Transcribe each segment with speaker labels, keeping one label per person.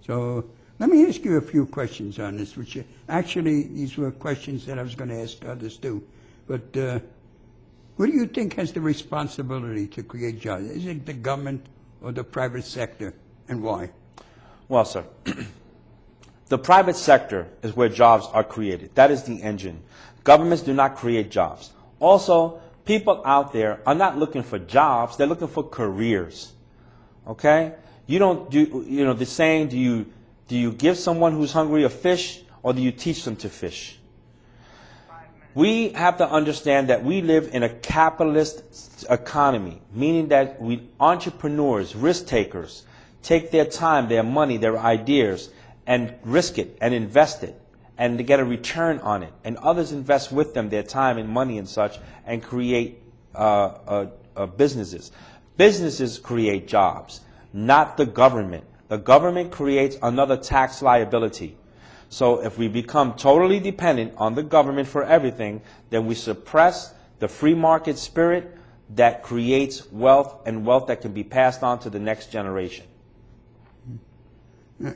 Speaker 1: So let me ask you a few questions on this, which actually these were questions that I was going to ask others too. But who do you think has the responsibility to create jobs? Is it the government or the private sector, and why?
Speaker 2: Well, sir, the private sector is where jobs are created. That is the engine. Governments do not create jobs. Also, people out there are not looking for jobs, they're looking for careers. Okay? You don't do, you know, the saying, do you give someone who's hungry a fish, or do you teach them to fish? We have to understand that we live in a capitalist economy, meaning that entrepreneurs, risk takers, take their time, their money, their ideas, and risk it and invest it, and to get a return on it. And others invest with them their time and money and such, and create businesses. Businesses create jobs, not the government. The government creates another tax liability. So if we become totally dependent on the government for everything, then we suppress the free market spirit that creates wealth, and wealth that can be passed on to the next generation.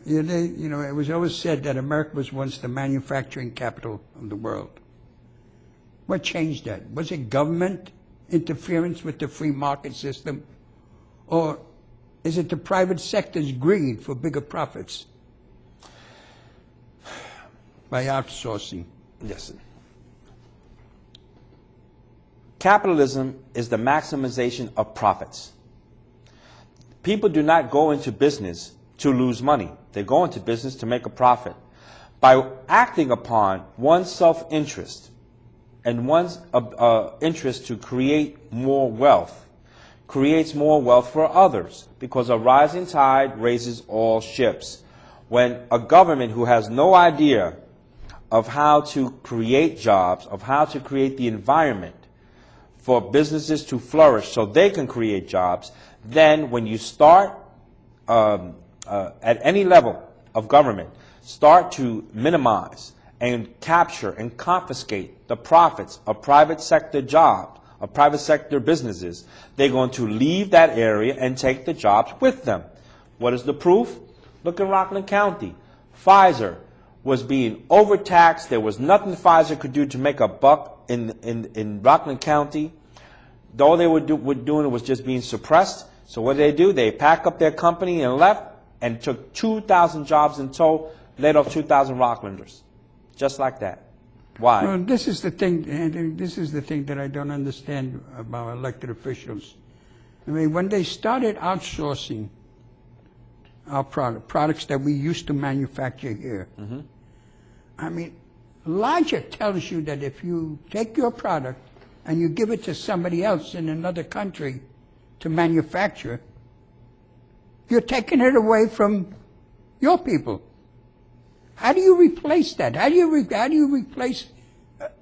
Speaker 1: You know, it was always said that America was once the manufacturing capital of the world. What changed that? Was it government interference with the free market system? Or is it the private sector's greed for bigger profits by outsourcing?
Speaker 2: Yes. Capitalism is the maximization of profits. People do not go into business to lose money. They go into business to make a profit. By acting upon one's self-interest and one's interest to create more wealth, creates more wealth for others, because a rising tide raises all ships. When a government who has no idea of how to create jobs, of how to create the environment for businesses to flourish so they can create jobs, then when you start at any level of government, start to minimize and capture and confiscate the profits of private sector jobs, of private sector businesses, they're going to leave that area and take the jobs with them. What is the proof? Look at Rockland County. Pfizer was being overtaxed. There was nothing Pfizer could do to make a buck in Rockland County. All they were doing was just being suppressed. So what did they do? They packed up their company and left, and took 2,000 jobs in tow, laid off 2,000 Rocklanders. Just like that. Why?
Speaker 1: Well, this is the thing, and this is the thing that I don't understand about elected officials. I mean, when they started outsourcing our products that we used to manufacture here, I mean, logic tells you that if you take your product and you give it to somebody else in another country to manufacture, you're taking it away from your people. How do you replace that? How do you replace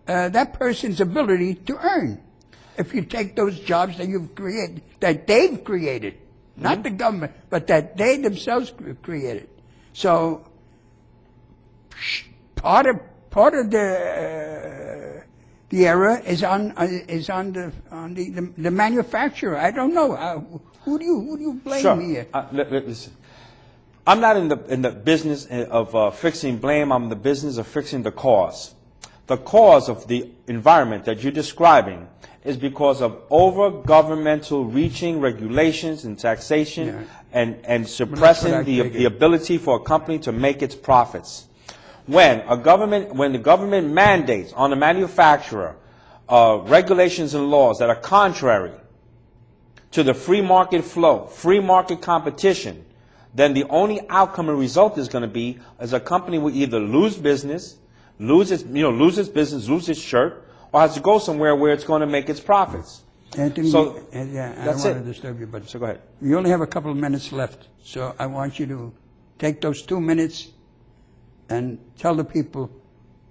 Speaker 1: that person's ability to earn if you take those jobs that you've created, that they've created, not the government, but that they themselves created? So part of the error is on the manufacturer. I don't know. Who do you blame here?
Speaker 2: Listen, I'm not in the business of fixing blame. I'm in the business of fixing the cause. The cause of the environment that you're describing is because of over-governmental reaching regulations and taxation and suppressing the ability for a company to make its profits. When the government mandates on the manufacturer regulations and laws that are contrary to the free market flow, free market competition, then the only outcome and result is going to be is a company will either lose business, lose its business, lose its shirt, or has to go somewhere where it's going to make its profits.
Speaker 1: Anthony,
Speaker 2: so
Speaker 1: I don't want to disturb you, but
Speaker 2: so go ahead.
Speaker 1: We only have a couple of minutes left, so I want you to take those 2 minutes and tell the people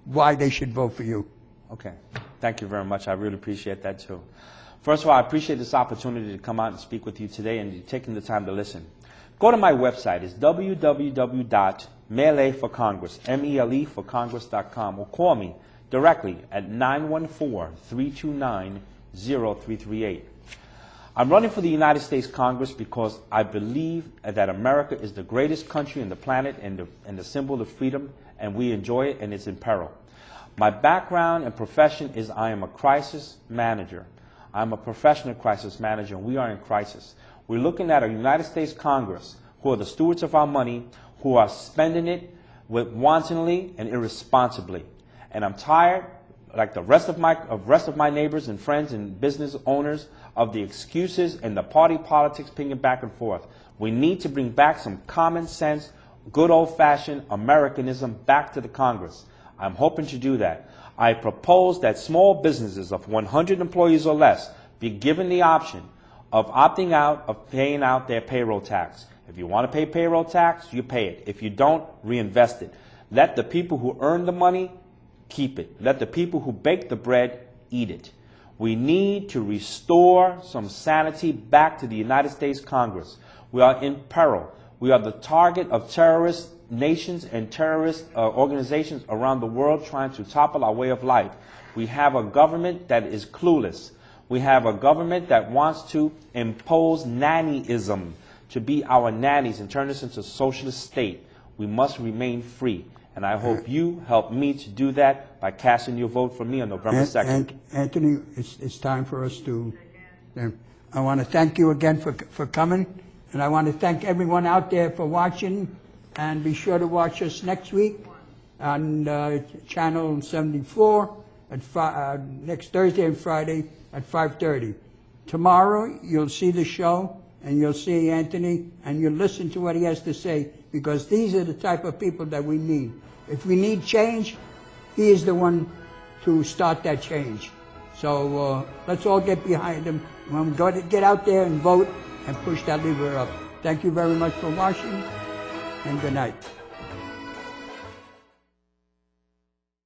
Speaker 1: why they should vote for you.
Speaker 2: Okay. Thank you very much. I really appreciate that too. First of all, I appreciate this opportunity to come out and speak with you today and you taking the time to listen. Go to my website. It's www.mele for Congress, MELE for Congress.com, or call me directly at 914-329-0338. I'm running for the United States Congress because I believe that America is the greatest country on the planet and the symbol of freedom, and we enjoy it, and it's in peril. My background and profession is I am a crisis manager. I'm a professional crisis manager, and we are in crisis. We're looking at a United States Congress who are the stewards of our money, who are spending it wantonly and irresponsibly. And I'm tired, like the rest of my neighbors and friends and business owners, of the excuses and the party politics pinging back and forth. We need to bring back some common sense, good old-fashioned Americanism back to the Congress. I'm hoping to do that. I propose that small businesses of 100 employees or less be given the option of opting out of paying out their payroll tax. If you want to pay payroll tax, you pay it. If you don't, reinvest it. Let the people who earn the money keep it. Let the people who bake the bread eat it. We need to restore some sanity back to the United States Congress. We are in peril. We are the target of terrorist nations and terrorist organizations around the world trying to topple our way of life. We have a government that is clueless. We have a government that wants to impose nannyism, to be our nannies and turn us into a socialist state. We must remain free. And I hope you help me to do that by casting your vote for me on November 2nd.
Speaker 1: Anthony, it's time for us to... I want to thank you again for coming. And I want to thank everyone out there for watching. And be sure to watch us next week on Channel 74 at next Thursday and Friday at 5:30. Tomorrow, you'll see the show, and you'll see Anthony, and you'll listen to what he has to say, because these are the type of people that we need. If we need change, he is the one to start that change. So let's all get behind him. Get out there and vote and push that lever up. Thank you very much for watching, and good night.